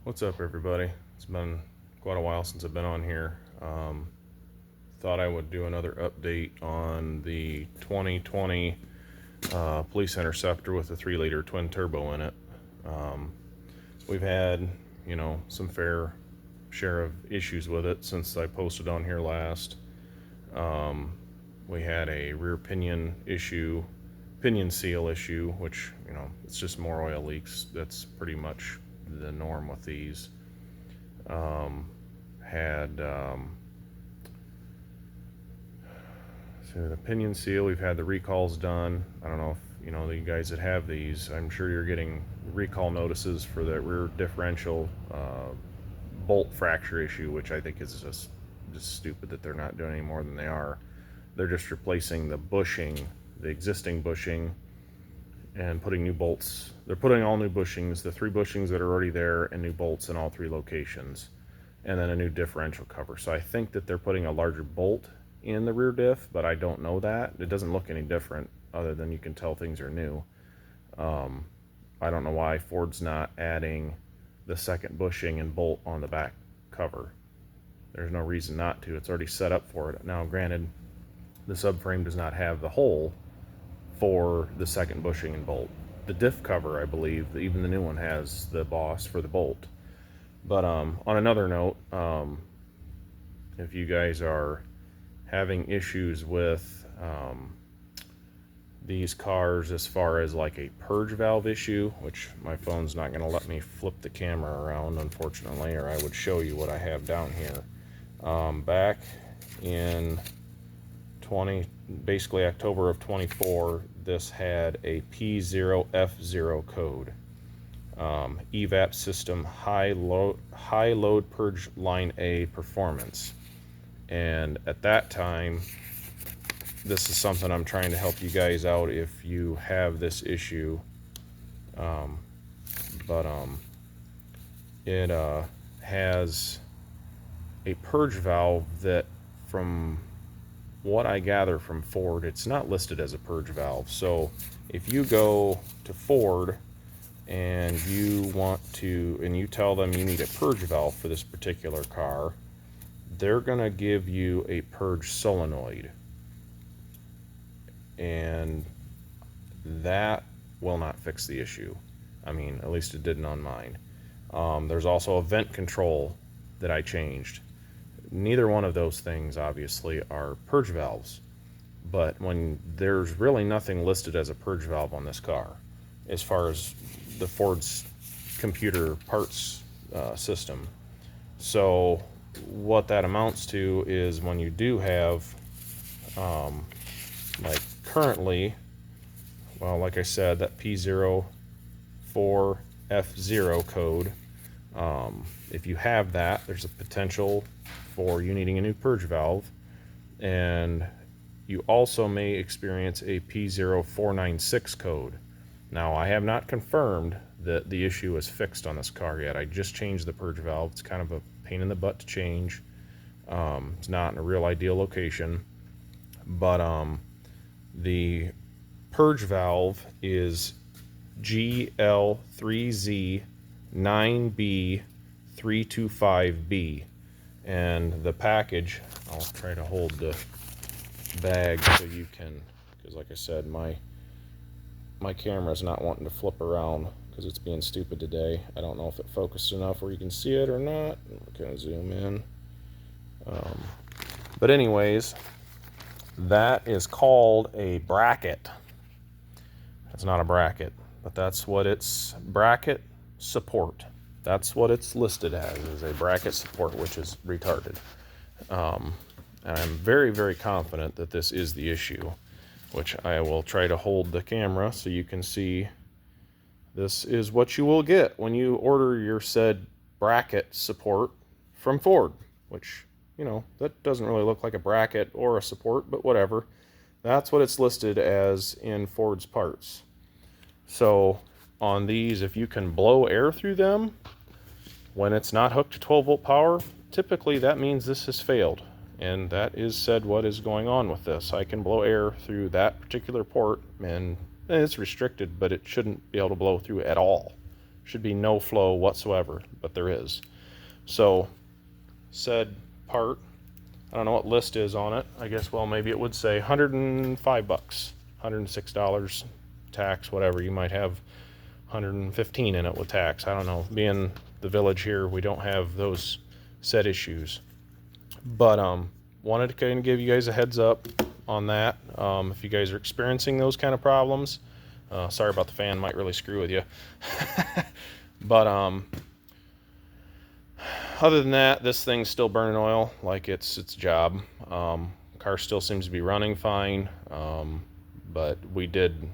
What's up, everybody? It's been quite a while since I've been on here. Thought I would do another update on the 2020 police interceptor with a 3-liter twin turbo in it. Um, we've had, some fair share of issues with it since I posted on here last. We had a rear pinion seal issue, which, it's just more oil leaks. That's pretty much the norm with these. Had so the pinion seal, we've had the recalls done. I don't know if you guys that have these, I'm sure you're getting recall notices for the rear differential bolt fracture issue, which I think is just stupid that they're not doing any more than they are. They're just replacing the bushing, the existing bushing, and putting new bolts. They're putting all new bushings, the 3 bushings that are already there, and new bolts in all 3 locations, and then a new differential cover. So I think that they're putting a larger bolt in the rear diff, but I don't know that. It doesn't look any different other than you can tell things are new. I don't know why Ford's not adding the second bushing and bolt on the back cover. There's no reason not to. It's already set up for it. Now, granted, the subframe does not have the hole for the second bushing and bolt. The diff cover, I believe, even the new one has the boss for the bolt. But on another note, if you guys are having issues with these cars as far as like a purge valve issue, which my phone's not going to let me flip the camera around, unfortunately, or I would show you what I have down here. Back in basically October of 24, this had a P0F0 code. Evap system high load purge line A performance. And at that time, this is something I'm trying to help you guys out if you have this issue. It has a purge valve that, from what I gather from Ford, it's not listed as a purge valve. So if you go to Ford and you tell them you need a purge valve for this particular car, they're gonna give you a purge solenoid, and that will not fix the issue. I mean, at least it didn't on mine. There's also a vent control that I changed. Neither one of those things obviously are purge valves, but when there's really nothing listed as a purge valve on this car as far as the Ford's computer parts system. So what that amounts to is when you do have like currently, well, like I said, that P04F0 code, if you have that, there's a potential for you needing a new purge valve, and you also may experience a P0496 code. Now, I have not confirmed that the issue is fixed on this car yet. I just changed the purge valve. It's kind of a pain in the butt to change. It's not in a real ideal location, but the purge valve is GL3Z9B325B, and the package, I'll try to hold the bag so you can, because like I said, my camera's not wanting to flip around because it's being stupid today. I don't know if it focused enough where you can see it or not. I'm gonna zoom in. But anyways, that is called a bracket. It's not a bracket, but that's what it's, bracket support. That's what it's listed as, is a bracket support, which is retarded. And I'm very, very confident that this is the issue, which I will try to hold the camera so you can see. This is what you will get when you order your said bracket support from Ford, which, that doesn't really look like a bracket or a support, but whatever. That's what it's listed as in Ford's parts. So on these, if you can blow air through them when it's not hooked to 12-volt power, typically that means this has failed. And that is said what is going on with this. I can blow air through that particular port, and it's restricted, but it shouldn't be able to blow through at all. Should be no flow whatsoever, but there is. So said part, I don't know what list is on it. I guess, well, maybe it would say $105, $106 tax, whatever. You might have 115 in it with tax. I don't know. Being the village here, we don't have those set issues. But wanted to kind of give you guys a heads up on that. If you guys are experiencing those kind of problems, sorry about the fan, might really screw with you. But other than that, this thing's still burning oil like it's its job. Car still seems to be running fine. But we did,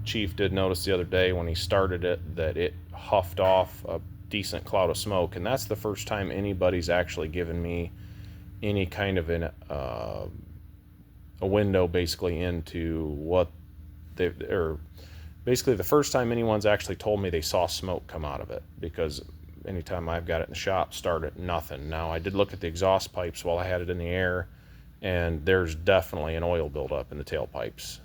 Chief did notice the other day when he started it that it huffed off a decent cloud of smoke, and that's the first time anybody's actually given me any kind of a window basically into what they, or basically the first time anyone's actually told me they saw smoke come out of it, because anytime I've got it in the shop, start it, nothing. Now I did look at the exhaust pipes while I had it in the air, and there's definitely an oil buildup in the tailpipes.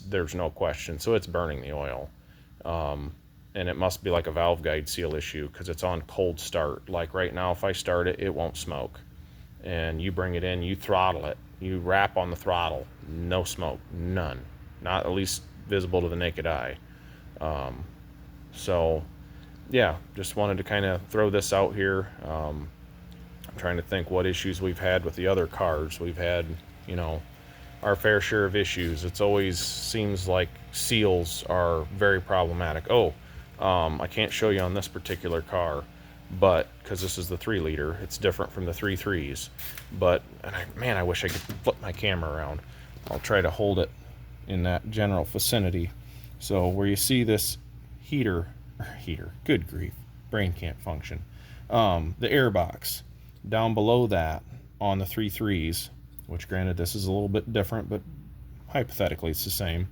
There's no question. So it's burning the oil. And it must be like a valve guide seal issue, because it's on cold start. Like right now, if I start it, it won't smoke. And you bring it in, you throttle it, you rap on the throttle, no smoke, none. Not at least visible to the naked eye. So yeah, just wanted to kind of throw this out here. I'm trying to think what issues we've had with the other cars. We've had, you know, our fair share of issues. It's always seems like seals are very problematic. I can't show you on this particular car, but because this is the 3-liter, it's different from the 3.3s. But man, I wish I could flip my camera around. I'll try to hold it in that general vicinity. So where you see this heater, good grief, brain can't function. The air box down below that on the 3.3s, which granted this is a little bit different, but hypothetically it's the same.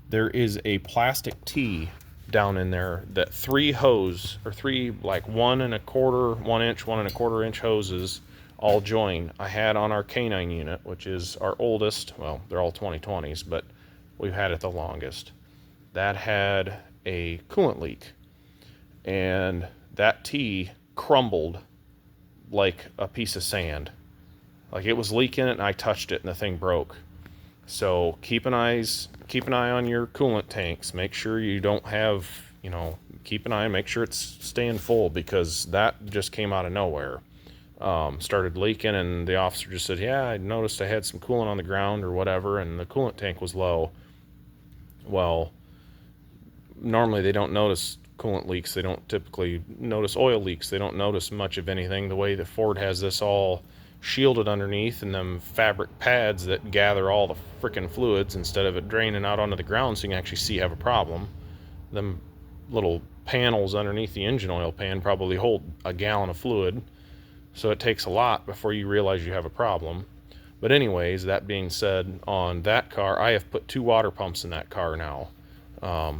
There is a plastic T down in there that 3 hose, or 3 like 1 inch, 1 1/4 inch hoses all join. I had on our K9 unit, which is our oldest. Well, they're all 2020s, but we've had it the longest. That had a coolant leak, and that T crumbled like a piece of sand. Like it was leaking and I touched it and the thing broke. So keep an eye on your coolant tanks. Make sure you don't have, keep an eye, make sure it's staying full, because that just came out of nowhere. Started leaking, and the officer just said, yeah, I noticed I had some coolant on the ground or whatever, and the coolant tank was low. Well, normally they don't notice coolant leaks. They don't typically notice oil leaks. They don't notice much of anything. The way that Ford has this all shielded underneath, and them fabric pads that gather all the freaking fluids instead of it draining out onto the ground so you can actually see you have a problem. Them little panels underneath the engine oil pan probably hold a gallon of fluid, so it takes a lot before you realize you have a problem. But anyways, that being said, on that car, I have put 2 water pumps in that car now.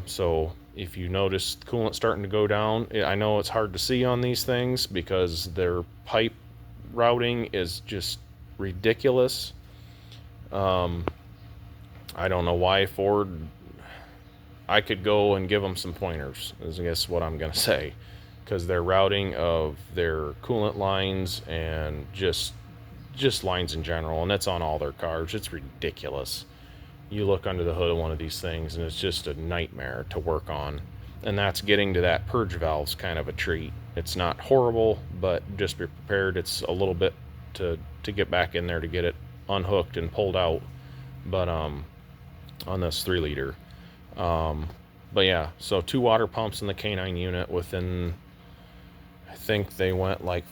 So if you notice coolant starting to go down, I know it's hard to see on these things because their pipe routing is just ridiculous. I don't know why Ford, I could go and give them some pointers, is I guess what I'm going to say, because their routing of their coolant lines and just lines in general, and that's on all their cars, it's ridiculous. You look under the hood of one of these things and it's just a nightmare to work on. And that's getting to that purge valve's kind of a treat. It's not horrible, but just be prepared. It's a little bit to get back in there to get it unhooked and pulled out. But on this 3-liter. But yeah, so 2 water pumps in the K9 unit within, I think they went like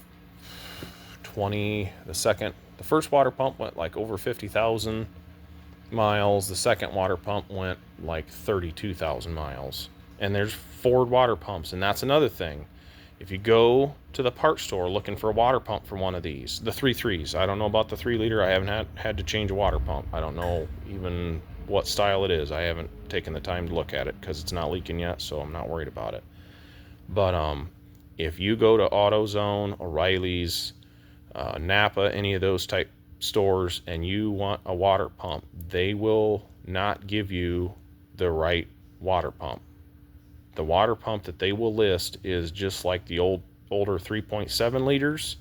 20, the first water pump went like over 50,000 miles. The second water pump went like 32,000 miles. And there's Ford water pumps, and that's another thing. If you go to the parts store looking for a water pump for one of these, the 3.3s, I don't know about the 3-liter. I haven't had to change a water pump. I don't know even what style it is. I haven't taken the time to look at it because it's not leaking yet, so I'm not worried about it. But if you go to AutoZone, O'Reilly's, Napa, any of those type stores, and you want a water pump, they will not give you the right water pump. the water pump that they will list is just like the older 3.7 liters.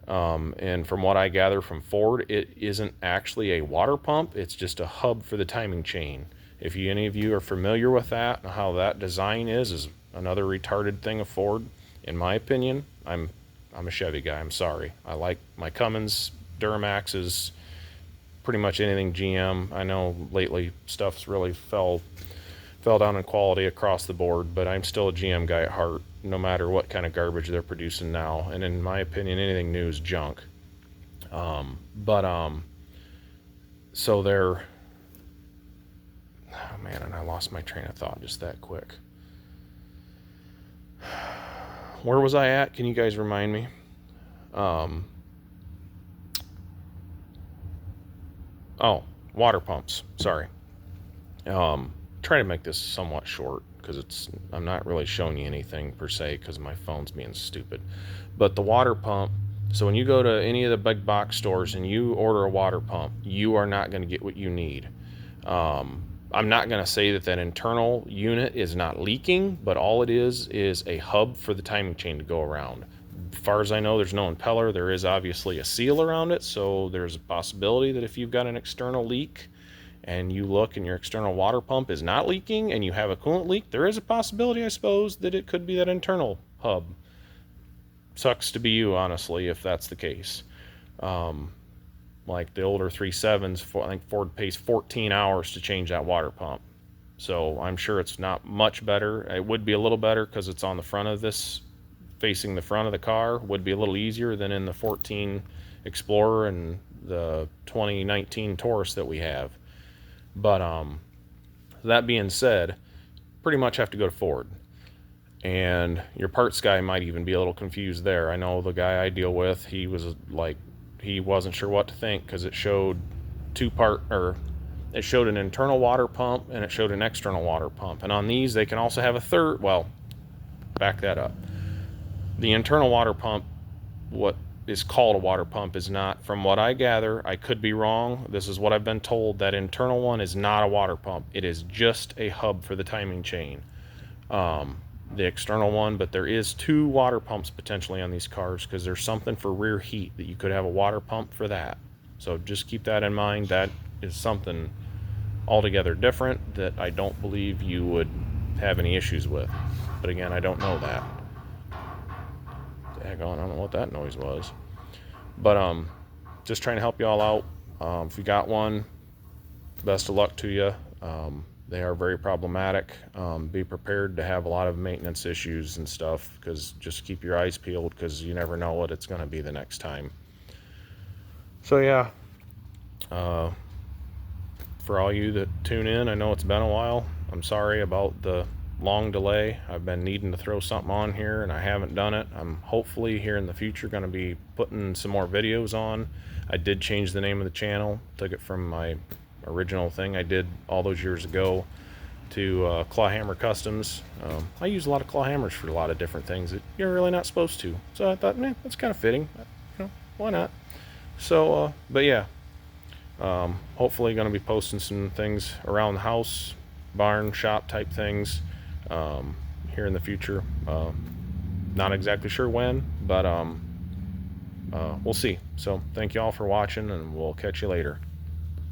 And from what I gather from Ford, it isn't actually a water pump. It's just a hub for the timing chain. If any of you are familiar with that and how that design is another retarded thing of Ford, in my opinion. I'm a Chevy guy. I'm sorry. I like my Cummins, Duramaxes, pretty much anything GM. I know lately stuff's really fell down in quality across the board, but I'm still a GM guy at heart, no matter what kind of garbage they're producing now. And in my opinion, anything new is junk. So they're, oh man, and I lost my train of thought just that quick. Where was I at? Can you guys remind me? Oh, water pumps. Sorry. Try to make this somewhat short because I'm not really showing you anything per se because my phone's being stupid. But the water pump, so when you go to any of the big box stores and you order a water pump, you are not going to get what you need. I'm not going to say that internal unit is not leaking, but all it is a hub for the timing chain to go around. As far as I know, there's no impeller. There is obviously a seal around it, so there's a possibility that if you've got an external leak and you look and your external water pump is not leaking and you have a coolant leak, there is a possibility, I suppose, that it could be that internal hub. Sucks to be you, honestly, if that's the case. Like the older 3.7s, I think Ford pays 14 hours to change that water pump. So I'm sure it's not much better. It would be a little better because it's on the front of this, facing the front of the car. Would be a little easier than in the 14 Explorer and the 2019 Taurus that we have. But that being said, pretty much have to go to Ford. And your parts guy might even be a little confused there. I know the guy I deal with, he was like, he wasn't sure what to think because it showed it showed an internal water pump and it showed an external water pump. And on these, they can also have a third. Well, back that up. The internal water pump, what is called a water pump, is not, from what I gather, I could be wrong. This is what I've been told. That internal one is not a water pump. It is just a hub for the timing chain. The external one, but there is 2 water pumps potentially on these cars because there's something for rear heat that you could have a water pump for that. So just keep that in mind. That is something altogether different that I don't believe you would have any issues with. But again, I don't know that. Daggone, I don't know what that noise was. But just trying to help you all out. If you got one, best of luck to you. They are very problematic. Be prepared to have a lot of maintenance issues and stuff, because just keep your eyes peeled, because you never know what it's going to be the next time. So yeah, for all you that tune in, I know it's been a while. I'm sorry about the long delay. I've been needing to throw something on here and I haven't done it. I'm hopefully here in the future going to be putting some more videos on. I did change the name of the channel, took it from my original thing I did all those years ago to Clawhammer Customs. I use a lot of claw hammers for a lot of different things that you're really not supposed to, so I thought, man, that's kind of fitting, why not? So but yeah, hopefully going to be posting some things around the house, barn, shop type things here in the future. Not exactly sure when, but we'll see. So thank you all for watching, and we'll catch you later.